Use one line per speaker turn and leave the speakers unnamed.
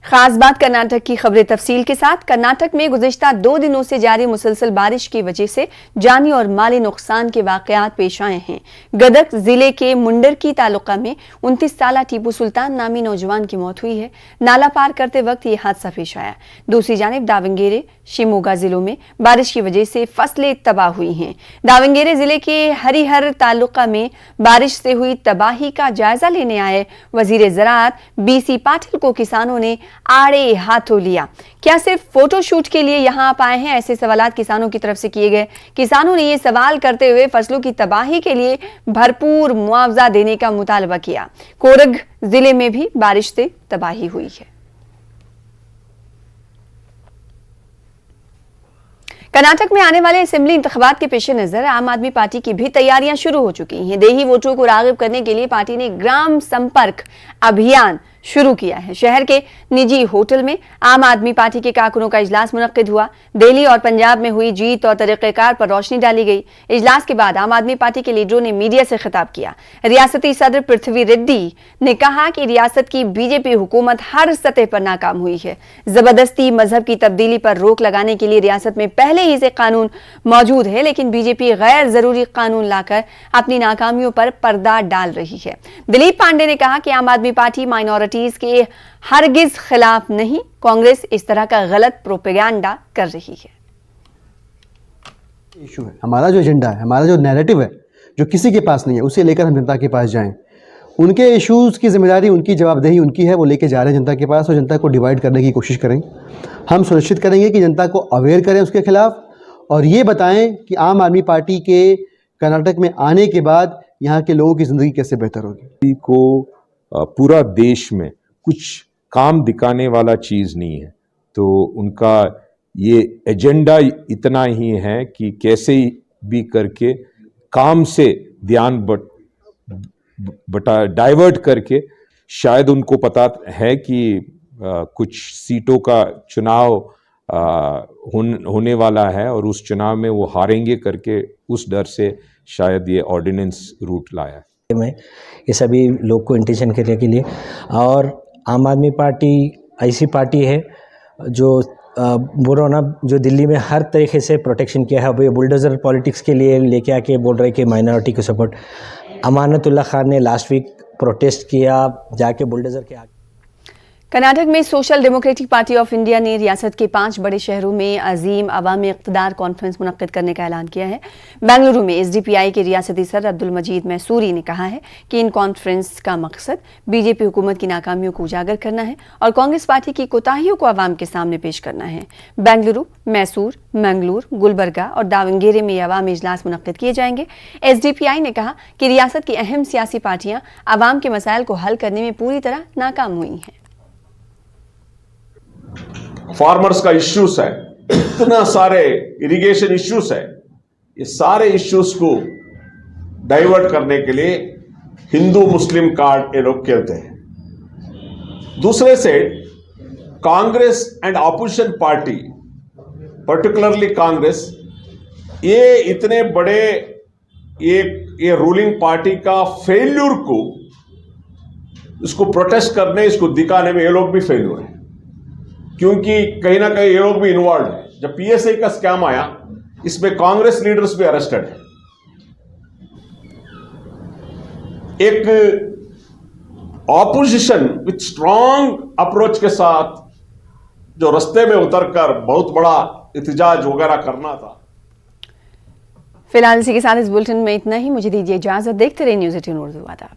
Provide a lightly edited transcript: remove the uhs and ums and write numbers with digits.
खास बात कर्नाटक की खबरें तफसील के साथ। कर्नाटक में गुज़िश्ता 2 दिनों से जारी मुसलसल बारिश की वजह से जानी और माली नुकसान के वाकयात पेश आए हैं। गदग जिले के मुंडरकी तालुका में 29 साला टीपू सुल्तान नामी नौजवान की मौत हुई है। नाला पार करते वक्त यह हादसा पेश आया। दूसरी जानिब दावंगेरे शिमोगा जिलों में बारिश की वजह से फसलें तबाह हुई हैं। दावंगेरे जिले के हरिहर तालुका में बारिश से हुई तबाही का जायजा लेने आए वजीर ज़राअत बीसी पाटिल को किसानों ने आड़े हाथों लिया। क्या सिर्फ फोटोशूट के लिए यहां आप आए हैं? ऐसे सवालात किसानों की तरफ से किए गए। किसानों ने ये सवाल करते हुए फसलों की तबाही के लिए भरपूर मुआवजा देने का मुतालबा किया। कोरग जिले में भी बारिश से तबाही हुई है। कर्नाटक में आने वाले असेंबली इंतखाबात के पेश नजर आम आदमी पार्टी की भी तैयारियां शुरू हो चुकी हैं। देही वोटरों को राग़िब करने के लिए पार्टी ने ग्राम संपर्क अभियान शुरू किया है। शहर के निजी होटल में आम आदमी पार्टी के कारकुनों का इजलास मुनक्किद हुआ। दिल्ली और पंजाब में हुई जीत और तरीक़ेकार पर रोशनी डाली गई। इजलास के बाद आम आदमी पार्टी के लीडरों ने मीडिया से खिताब किया। रियासती सदर पृथ्वी रेड्डी ने कहा कि रियासत की बीजेपी हुकूमत हर सतह पर नाकाम हुई है। जबरदस्ती मजहब की तब्दीली पर रोक लगाने के लिए रियासत में पहले ही से कानून मौजूद है, लेकिन बीजेपी गैर जरूरी कानून लाकर अपनी नाकामियों पर पर्दा डाल रही है। दिलीप पांडे ने कहा कि आम आदमी पार्टी माइनॉरिटीज के हरगिज खिलाफ नहीं, कांग्रेस इस तरह का गलत प्रोपेगेंडा कर रही है।
इशू है हमारा जो एजेंडा है, हमारा जो नैरेटिव है, जो किसी के पास नहीं है, उसे लेकर हम जनता के पास जाएं। उनके इश्यूज़ की जिम्मेदारी, उनकी जवाबदेही उनकी है, वो लेके जा रहे हैं जनता के पास और जनता को डिवाइड करने की कोशिश करें। हम सुनिश्चित करेंगे कि जनता को अवेयर करें उसके खिलाफ और ये बताएं कि आम आदमी पार्टी के कर्नाटक में आने के बाद यहाँ के लोगों की ज़िंदगी कैसे बेहतर होगी।
को पूरा देश में कुछ काम दिखाने वाला चीज़ नहीं है, तो उनका ये एजेंडा इतना ही है कि कैसे भी करके काम से ध्यान डाइवर्ट करके, शायद उनको पता है कि कुछ सीटों का चुनाव होने वाला है और उस चुनाव में वो हारेंगे करके उस डर से शायद ये ऑर्डिनेंस रूट लाया
में ये सभी लोग को इंटेंशन करने के लिए। और आम आदमी पार्टी ऐसी पार्टी है जो बोलो ना, जो दिल्ली में हर तरीके से प्रोटेक्शन किया है। अब ये बुलडोज़र पॉलिटिक्स के लिए लेके आके बोल रहे कि माइनॉरिटी को सपोर्ट। अमानतुल्लाह खान ने लास्ट वीक प्रोटेस्ट किया जाके बुलडोज़र के आगे।
कर्नाटक में social democratic party of India ने रियासत के 5 बड़े शहरों में अजीम अवामी इक़्तिदार कॉन्फ्रेंस मुनक्किद करने का ऐलान किया है। बेंगलुरु में एसडीपीआई के रियासती सदर अब्दुल मजीद मैसूरी ने कहा है कि इन कॉन्फ्रेंस का मकसद बीजेपी हुकूमत की नाकामियों को उजागर करना है और कांग्रेस पार्टी की कोताहियों को अवाम के सामने पेश करना है। बेंगलुरु, मैसूर, मंगलूर, गुलबर्गा और दावंगेरे में अवामी इजलास मुनक्किद किए जाएंगे। एसडीपीआई ने कहा कि रियासत की अहम सियासी पार्टियां अवाम के मसाइल को हल करने में पूरी तरह नाकाम हुई हैं।
फार्मर्स का इश्यूज है, इतना सारे इरिगेशन इश्यूज है, ये सारे इश्यूज को डाइवर्ट करने के लिए हिंदू मुस्लिम कार्ड ये लोग खेलते हैं। दूसरे से Congress and opposition party, particularly Congress, ये इतने बड़े ये रूलिंग पार्टी का फेल्यूर को, इसको प्रोटेस्ट करने, इसको दिखाने में ये लोग भी फेल्यूर है, क्योंकि कहीं ना कहीं ये लोग भी इन्वॉल्व है। जब पीएसआई का स्कैम आया, इसमें कांग्रेस लीडर्स भी अरेस्टेड है। एक ऑपोजिशन विथ स्ट्रॉन्ग अप्रोच के साथ जो रास्ते में उतरकर बहुत बड़ा एहतजाज वगैरह करना था।
फिलहाल इसी के साथ इस बुलेटिन में इतना ही। मुझे दीजिए इजाजत। देखते रहिए न्यूज़ 18 उर्दू। आदाब।